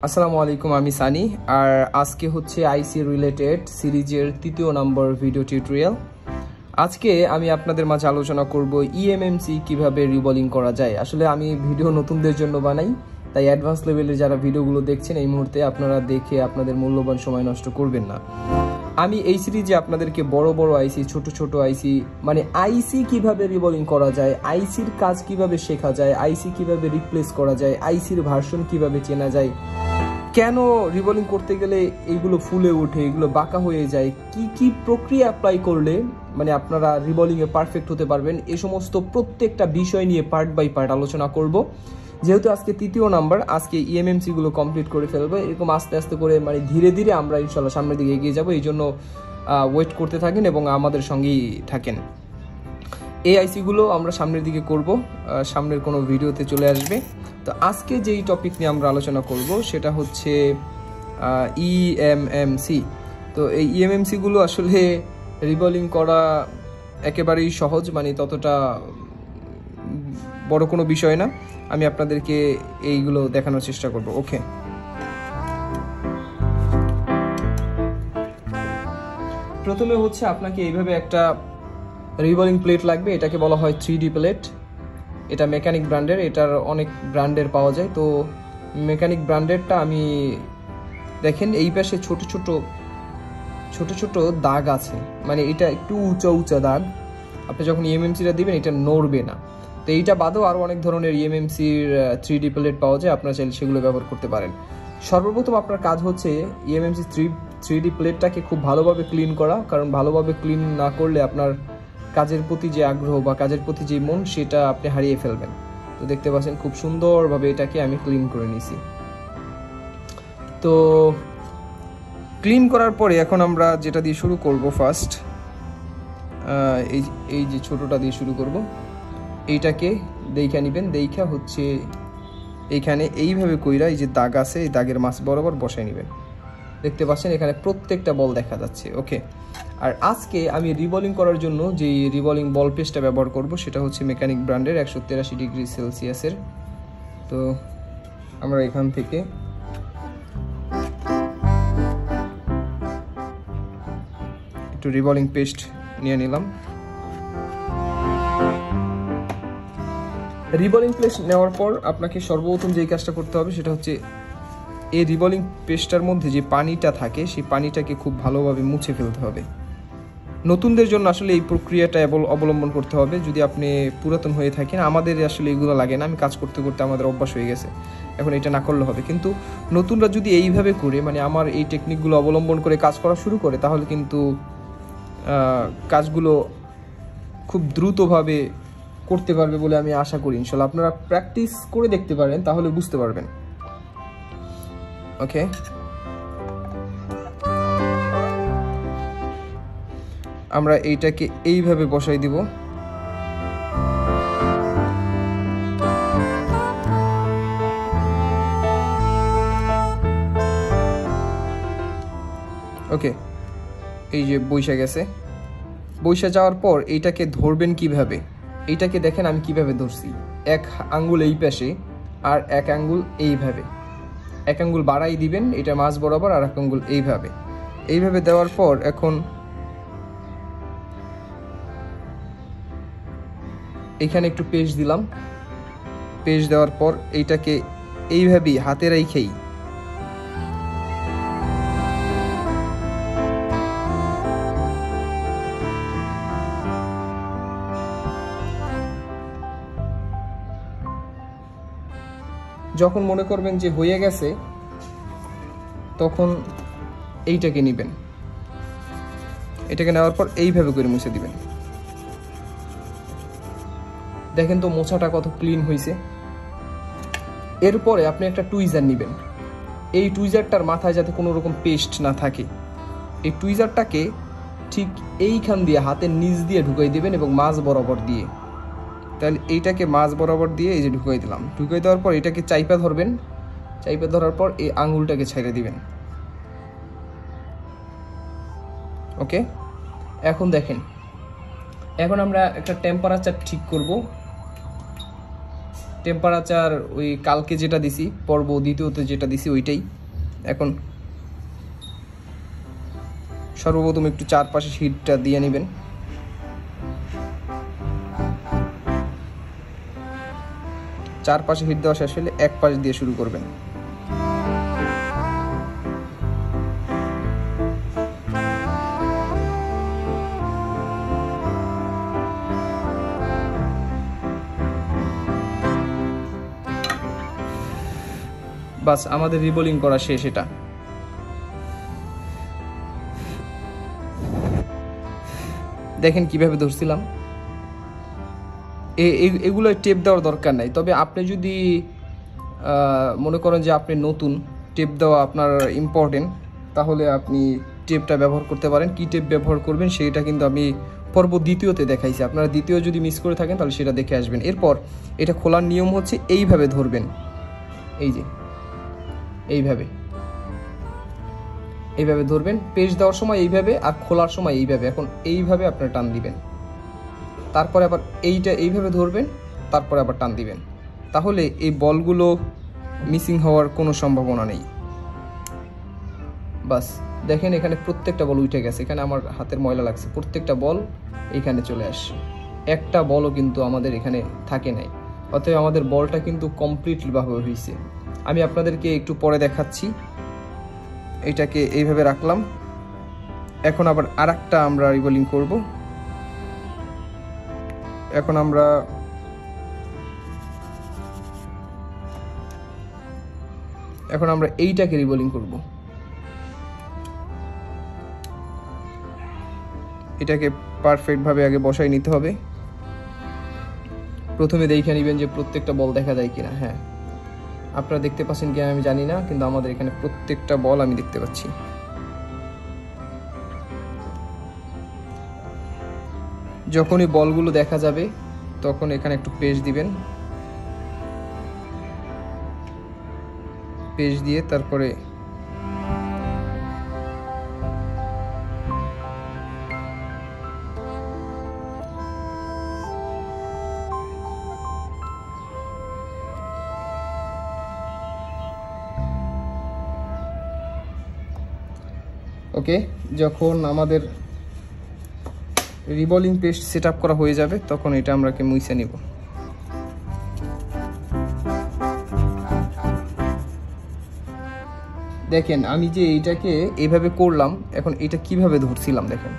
আসসালামু আলাইকুম, আমি সানি। আর আজকে হচ্ছে আইসি রিলেটেড সিরিজের তৃতীয় নম্বর ভিডিও টিউটোরিয়াল। আজকে আমি আপনাদের মাঝে আলোচনা করব ইএমএমসি কিভাবে রিবলিং করা যায়। আসলে আমি ভিডিও নতুনদের জন্য বানাই, তাই অ্যাডভান্স লেভেলের যারা ভিডিওগুলো দেখছেন এই মুহূর্তে আপনারা দেখে আপনাদের মূল্যবান সময় নষ্ট করবেন না। আমি এই সিরিজে আপনাদেরকে বড় বড় আইসি, ছোট ছোট আইসি, মানে আইসি কিভাবে রিবলিং করা যায়, আইসির কাজ কিভাবে শেখা যায়, আইসি কিভাবে রিপ্লেস করা যায়, আইসির ভার্সন কিভাবে চেনা যায়, কেন রিবলিং করতে গেলে এইগুলো ফুলে ওঠে, এগুলো বাঁকা হয়ে যায়, কি কি প্রক্রিয়া অ্যাপ্লাই করলে মানে আপনারা রিবলিংয়ে পারফেক্ট হতে পারবেন, এই সমস্ত প্রত্যেকটা বিষয় নিয়ে পার্ট বাই পার্ট আলোচনা করব। যেহেতু আজকে তৃতীয় নাম্বার, আজকে ইএমএমসি গুলো কমপ্লিট করে ফেলবো। এরকম আস্তে আস্তে করে মানে ধীরে ধীরে আমরা ইনশাল্লাহ সামনের দিকে এগিয়ে যাবো। এই জন্য ওয়েট করতে থাকেন এবং আমাদের সঙ্গেই থাকেন। এই আইসিগুলো আমরা সামনের দিকে করব, সামনের কোনো ভিডিওতে চলে আসবে। তো আজকে যেই টপিক নিয়ে আমরা আলোচনা করব সেটা হচ্ছে ইএমএমসি। তো এই ইএমএমসিগুলো আসলে রিবলিং করা একেবারেই সহজ, মানে ততটা বড় কোনো বিষয় না। আমি আপনাদেরকে এইগুলো দেখানোর চেষ্টা করব। ওকে, প্রথমে হচ্ছে আপনাকে এইভাবে একটা রিবলিং প্লেট লাগবে। এটাকে বলা হয় 3D প্লেট। এটা মেকানিক ব্র্যান্ডের, এটার অনেক ব্র্যান্ডের পাওয়া যায়। তো মেকানিক ব্র্যান্ডেরটা আমি দেখেন এই পাশে ছোট ছোট দাগ আছে, মানে এটা একটু উঁচা উঁচা দাগ। আপনি যখন ইএমএমসিটা দিবেন এটা নড়বে না। তো এইটা বাদেও আরও অনেক ধরনের ইএমএমসির 3D প্লেট পাওয়া যায়, আপনারা চাইলে সেগুলো ব্যবহার করতে পারেন। সর্বপ্রথম আপনার কাজ হচ্ছে ইএমএমসি 3D প্লেটটাকে খুব ভালোভাবে ক্লিন করা, কারণ ভালোভাবে ক্লিন না করলে আপনার কাজের প্রতি যে আগ্রহ বা কাজের প্রতি যে মন সেটা আপনি হারিয়ে ফেলবেন। তো দেখতে পাচ্ছেন খুব সুন্দরভাবে এটাকে আমি ক্লিন করে নিয়েছি। তো ক্লিন করার পরে এখন আমরা যেটা দিয়ে শুরু করব, ফার্স্ট এই যে ছোটটা দিয়ে শুরু করব। এইটাকে দেখা নেবেন, দেখা হচ্ছে এইখানে এইভাবে কইরা এই যে দাগ আছে এই দাগের মাছ বরাবর বসাই নেবেন। দেখতে পাচ্ছেন এখানে প্রত্যেকটা বল দেখা যাচ্ছে। ওকে, আর আজকে আমি রিবলিং করার জন্য যে রিবলিং বল পেস্টটা ব্যবহার করব সেটা হচ্ছে মেকানিক ব্র্যান্ডের 183 ডিগ্রি সেলসিয়াসের। তো আমরা এখান থেকে একটু রিবলিং পেস্ট নিয়ে নিলাম। রিবলিং পেস্ট নেওয়ার পর আপনাকে সর্বপ্রথম যেই কাজটা করতে হবে সেটা হচ্ছে এই রিবলিং পেস্টটার মধ্যে যে পানিটা থাকে সেই পানিটাকে খুব ভালোভাবে মুছে ফেলতে হবে। নতুনদের জন্য আসলে এই প্রক্রিয়াটা অবলম্বন করতে হবে। যদি আপনি পুরাতন হয়ে থাকেন, আমাদের আসলে এগুলো লাগে না, আমি কাজ করতে করতে আমাদের অভ্যাস হয়ে গেছে, এখন এটা না করলে হবে। কিন্তু নতুনরা যদি এইভাবে করে মানে আমার এই টেকনিকগুলো অবলম্বন করে কাজ করা শুরু করে তাহলে কিন্তু কাজগুলো খুব দ্রুতভাবে করতে পারবে বলে আমি আশা করি। ইনশাল্লাহ আপনারা প্র্যাকটিস করে দেখতে পারেন, তাহলে বুঝতে পারবেন। ওকে, আমরা এইটাকে এইভাবে বসাই দিব। ওকে, এই যে বৈশা গেছে। বৈশা যাওয়ার পর এইটাকে ধরবেন কিভাবে, এইটাকে দেখেন আমি কিভাবে ধরছি। এক আঙ্গুল এই পাশে আর এক আঙ্গুল এইভাবে, এক আঙ্গুল বাড়াই দিবেন এটা মাছ বরাবর, আর এক আঙ্গুল এইভাবে দেওয়ার পর এখন এখানে একটু পেস্ট দিলাম। পেস্ট দেওয়ার পর এইটাকে এইভাবেই হাতে রেখেই যখন মনে করবেন যে হয়ে গেছে তখন এইটাকে নেবেন। এটাকে নেওয়ার পর এইভাবে করে মুছে দিবেন। দেখেন তো মোছাটা কত ক্লিন হয়েছে। এরপরে আপনি একটা টুইজার নেবেন। এই টুইজারটার মাথায় যাতে কোনো রকম পেস্ট না থাকে, এই টুইজারটাকে ঠিক এইখান দিয়ে হাতের নিচ দিয়ে ঢুকাই দিবেন এবং মাছ বরাবর দিয়ে। তাহলে এইটাকে মাছ বরাবর দিয়ে এই যে ঢুকাই দিলাম। ঢুকাই দেওয়ার পর এটাকে চাইপা ধরবেন। চাইপা ধরার পর এই আঙুলটাকে ছেড়ে দিবেন। ওকে, এখন দেখেন, এখন আমরা একটা টেম্পারেচার ঠিক করব। টেম্পারেচার ওই কালকে যেটা দিছি, পর্ব দ্বিতীয়তে যেটা দিছি ওইটাই। এখন সর্বপ্রথম একটু চারপাশে হিটটা দিয়ে নেবেন। চারপাশে হিট দেওয়া শেষ হলে এক পাশ দিয়ে শুরু করবেন। বাস, আমাদের রিবোলিং করা শেষ। এটা দেখেন কিভাবে ধরছিলাম। এগুলো টেপ দেওয়ার দরকার নাই, তবে আপনি যদি মনে করেন যে আপনি নতুন, টেপ দেওয়া আপনার ইম্পর্টেন্ট, তাহলে আপনি টেপটা ব্যবহার করতে পারেন। কি টেপ ব্যবহার করবেন সেটা কিন্তু আমি পর্ব দ্বিতীয়তে দেখাইছি। আপনারা দ্বিতীয় যদি মিস করে থাকেন তাহলে সেটা দেখে আসবেন। এরপর এটা খোলার নিয়ম হচ্ছে এইভাবে ধরবেন, এই যে এইভাবে এইভাবে ধরবেন। পেজ দেওয়ার সময় এইভাবে, আর খোলার সময় এইভাবে। এখন এইভাবে আপনারা টান দিবেন, তারপরে আবার এইটা এইভাবে ধরবেন, তারপরে আবার টান দিবেন। তাহলে এই বলগুলো মিসিং হওয়ার কোনো সম্ভাবনা নেই। বাস দেখেন এখানে প্রত্যেকটা বল উঠে গেছে। এখানে আমার হাতের ময়লা লাগছে, প্রত্যেকটা বল এইখানে চলে আসছে। একটা বলও কিন্তু আমাদের এখানে থাকে নাই। অতএব আমাদের বলটা কিন্তু কমপ্লিটলিভাবে হয়েছে। আমি আপনাদেরকে একটু পরে দেখাচ্ছি। এটাকে এইভাবে রাখলাম। এখন আবার আরেকটা আমরা রিবোলিং করব। এখন আমরা এইটাকে রিবোলিং করব। এটাকে পারফেক্টভাবে আগে বসাই নিতে হবে। প্রথমে দেখে নেবেন যে প্রত্যেকটা বল দেখা যায় কিনা। হ্যাঁ, আপনারা দেখতে পাচ্ছেন কিনা আমি জানি না, কিন্তু আমাদের এখানে প্রত্যেকটা বল আমি দেখতে পাচ্ছি। যখনই বলগুলো দেখা যাবে তখন এখানে একটু পেস্ট দিবেন। পেস্ট দিয়ে তারপরে ওকে, যখন আমাদের রিবোলিং পেস্ট সেট আপ করা হয়ে যাবে তখন এটা আমরা মুছে নিব। দেখেন আমি যে এইটাকে এইভাবে করলাম, এখন এটা কিভাবে ধরছিলাম দেখেন,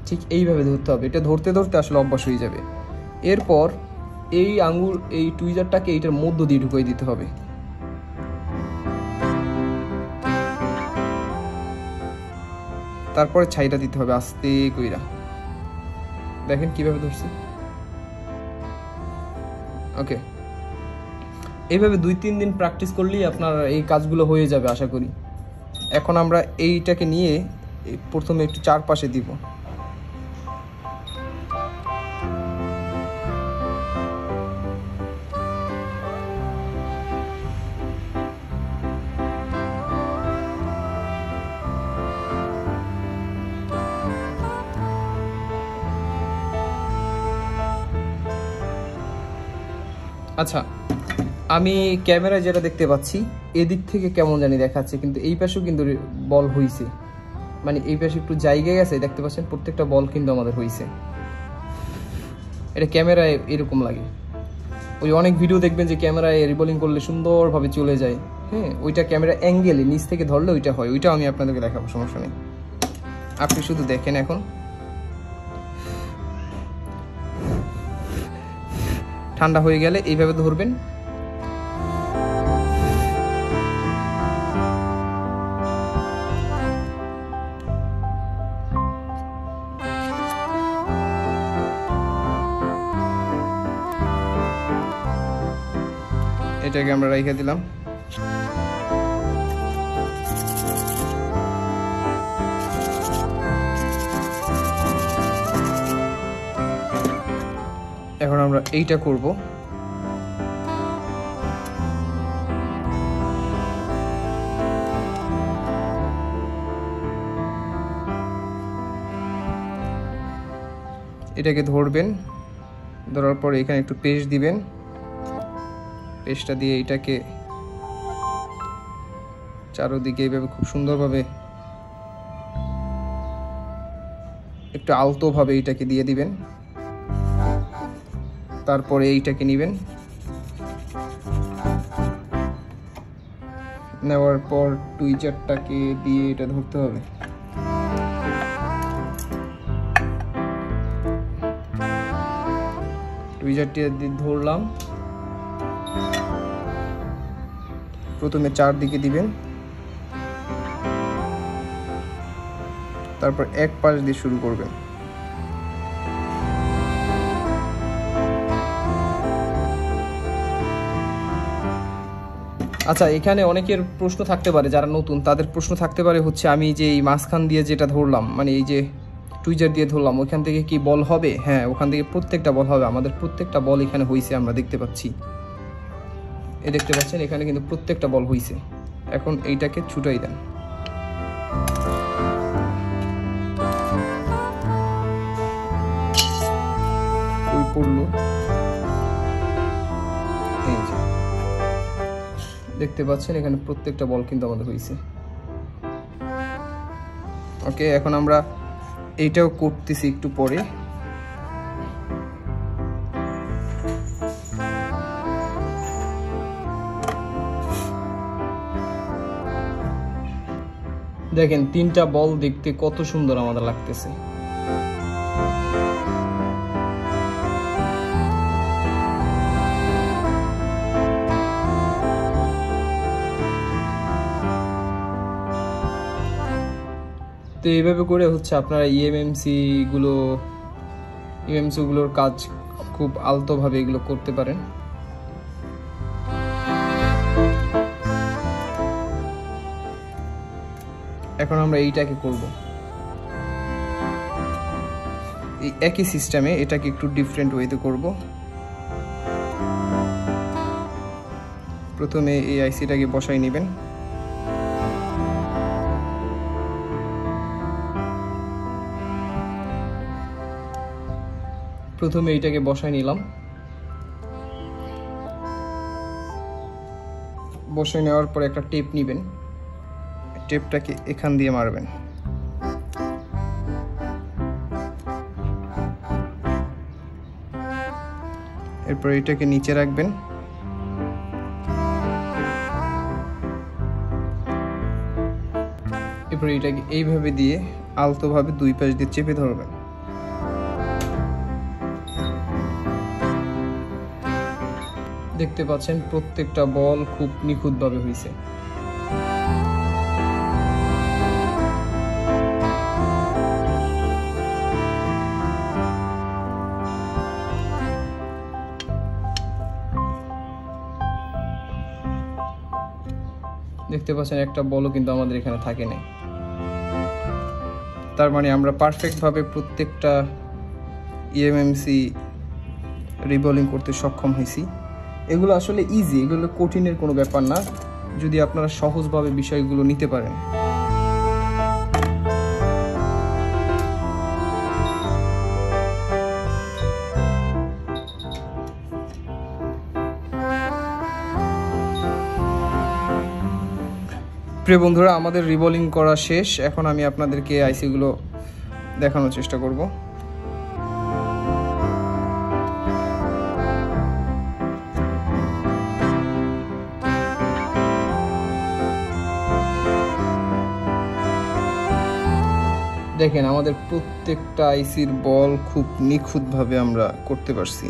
ঠিক এইভাবে ধরতে হবে। এটা ধরতে ধরতে আসলে অভ্যাস হয়ে যাবে। এরপর এই আঙ্গুল, এই টুইজারটাকে এইটার মধ্য দিয়ে ঢুকিয়ে দিতে হবে। তারপরে ছাইটা দিতে হবে আস্তে কইরা। দেখেন কিভাবে ধরছি। ওকে, এইভাবে 2-3 দিন প্র্যাকটিস করলেই আপনার এই কাজগুলো হয়ে যাবে আশা করি। এখন আমরা এইটাকে নিয়ে প্রথমে একটু চারপাশে দিব। আচ্ছা, আমি ক্যামেরায় যেটা দেখতে পাচ্ছি এদিক থেকে কেমন জানি দেখাচ্ছে, কিন্তু এই পাশেও কিন্তু বল হইছে। মানে এই পাশে একটু জায়গায় আছে, দেখতে পাচ্ছেন প্রত্যেকটা বল কিন্তু আমাদের হইছে। এটা ক্যামেরায় এরকম লাগে। ওই অনেক ভিডিও দেখবেন যে ক্যামেরায় রিবোলিং করলে সুন্দরভাবে চলে যায়। হ্যাঁ, ওইটা ক্যামেরা অ্যাঙ্গেলে নিচ থেকে ধরলে ওইটা হয়। ওইটাও আমি আপনাদেরকে দেখাবো, সমস্যা নেই। আপনি শুধু দেখেন। এখন ঠান্ডা হয়ে গেলে এইভাবে ধরবেন। এটাকে আমরা রেখে দিলাম। এখন আমরা এইটা করব। এটাকে ধরবেন, ধরার পর এখানে একটু পেস্ট দিবেন। পেস্টটা দিয়ে এটাকে চারদিকে এইভাবে খুব সুন্দরভাবে একটু আলতোভাবে এটাকে দিয়ে দিবেন। তারপরে এইটাকে নেবেন, নেওয়ার পর টুইজারটাকে দিয়ে এটা ধরতে হবে। টুইজারটি দিয়ে ধরলাম, প্রথমে চারদিকে দিবেন, তারপর এক পাশ দিয়ে শুরু করবেন। আচ্ছা, এখানে অনেকের প্রশ্ন থাকতে পারে, যারা নতুন তাদের প্রশ্ন থাকতে পারে হচ্ছে আমি যে এই মাঝখান দিয়ে যেটা ধরলাম, মানে এই যে টুইজার দিয়ে ধরলাম, ওখান থেকে কি বল হবে? হ্যাঁ, ওখান থেকে প্রত্যেকটা বল হবে। আমাদের প্রত্যেকটা বল এখানে হয়েছে, আমরা দেখতে পাচ্ছি। দেখতে পাচ্ছেন এখানে কিন্তু প্রত্যেকটা বল হয়েছে। এখন এইটাকে ছুটাই দেন। ওই পড়লো, এই যে দেখতে পাচ্ছেন এখানে প্রত্যেকটা বল কিন্তু আমাদের হয়েছে। ওকে, এখন আমরা এইটাও করতেছি একটু পরে। দেখেন তিনটা বল দেখতে কত সুন্দর আমাদের লাগতেছে। তো এইভাবে করে হচ্ছে আপনারা ইএমএমসি গুলোর কাজ খুব আলতোভাবে এগুলো করতে পারেন। এখন আমরা এইটাকে করব এই একই সিস্টেমে, এটাকে একটু ডিফারেন্ট ওয়েতে করব। প্রথমে এই আইসিটাকে বসাই নেবেন, প্রথমে এইটাকে বসাই নিলাম। বসাই নেওয়ার পর একটা টেপ নেবেন, টেপটাকে এখান দিয়ে মারবেন। এরপর এটাকে নিচে রাখবেন, এরপর এটাকে এইভাবে দিয়ে আলতোভাবে দুই পাশ দিয়ে চেপে ধরবেন। দেখতে পাচ্ছেন প্রত্যেকটা বল খুব নিখুঁতভাবে হয়েছে। দেখতে পাচ্ছেন একটা বলও কিন্তু আমাদের এখানে থাকে না। তার মানে আমরা পারফেক্টভাবে প্রত্যেকটা ইএমএমসি রিবলিং করতে সক্ষম হয়েছি। এগুলো আসলে ইজি, এগুলো কঠিনের কোনো ব্যাপার না, যদি আপনারা সহজভাবে বিষয়গুলো নিতে পারেন। প্রিয় বন্ধুরা, আমাদের রিবলিং করা শেষ। এখন আমি আপনাদেরকে আইসিগুলো দেখানোর চেষ্টা করব। দেখেন আমাদের প্রত্যেকটা আইসির বল খুব নিখুঁতভাবে আমরা করতে পারছি।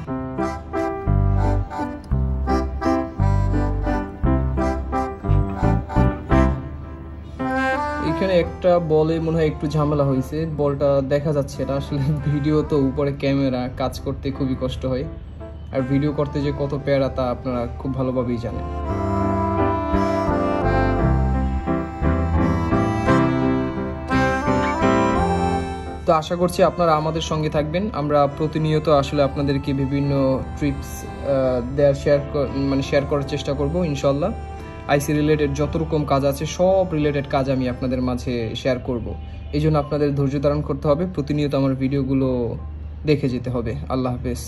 এখানে একটা বলে মনে হয় একটু ঝামেলা হয়েছে, বলটা দেখা যাচ্ছে না আসলে ভিডিও তো, উপরে ক্যামেরা, কাজ করতে খুবই কষ্ট হয়, আর ভিডিও করতে যে কত প্যারা তা আপনারা খুব ভালোভাবেই জানেন। তো আশা করছি আপনারা আমাদের সঙ্গে থাকবেন। আমরা প্রতিনিয়ত আসলে আপনাদেরকে বিভিন্ন ট্রিপস শেয়ার করার চেষ্টা করব ইনশাল্লাহ। আইসি রিলেটেড যত রকম কাজ আছে সব রিলেটেড কাজ আমি আপনাদের মাঝে শেয়ার করব। এই জন্য আপনাদের ধৈর্য ধারণ করতে হবে, প্রতিনিয়ত আমার ভিডিওগুলো দেখে যেতে হবে। আল্লাহ হাফেজ।